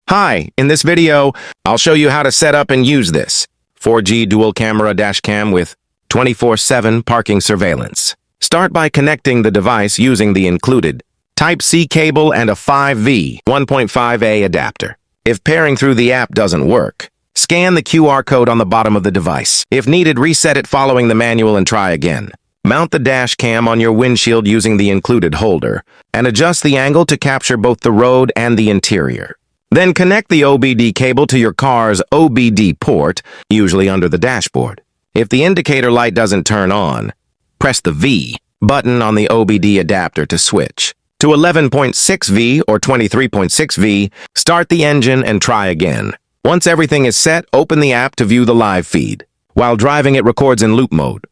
Hi, in this video, I'll show you how to set up and use this 4G dual camera dash cam with 24/7 parking surveillance. Start by connecting the device using the included Type-C cable and a 5V 1.5A adapter. If pairing through the app doesn't work, scan the QR code on the bottom of the device. If needed, reset it following the manual and try again. Mount the dash cam on your windshield using the included holder and adjust the angle to capture both the road and the interior. Then connect the OBD cable to your car's OBD port, usually under the dashboard. If the indicator light doesn't turn on, press the V button on the OBD adapter to switch. To 11.6V or 23.6V, start the engine and try again. Once everything is set, open the app to view the live feed. While driving, it records in loop mode.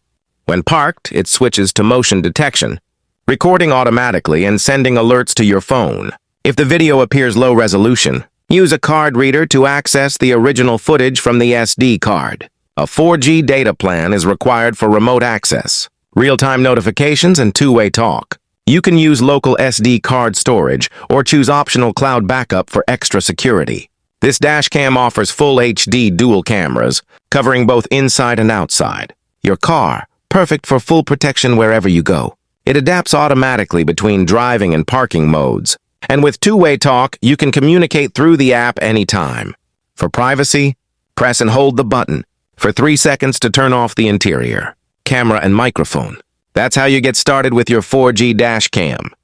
When parked, it switches to motion detection, recording automatically and sending alerts to your phone. If the video appears low resolution, use a card reader to access the original footage from the SD card. A 4G data plan is required for remote access, real-time notifications, and two-way talk. You can use local SD card storage or choose optional cloud backup for extra security. This dashcam offers full HD dual cameras, covering both inside and outside. Your car, perfect for full protection wherever you go. It adapts automatically between driving and parking modes. And with two-way talk, you can communicate through the app anytime. For privacy, press and hold the button for 3 seconds to turn off the interior, camera, and microphone. That's how you get started with your 4G dash cam.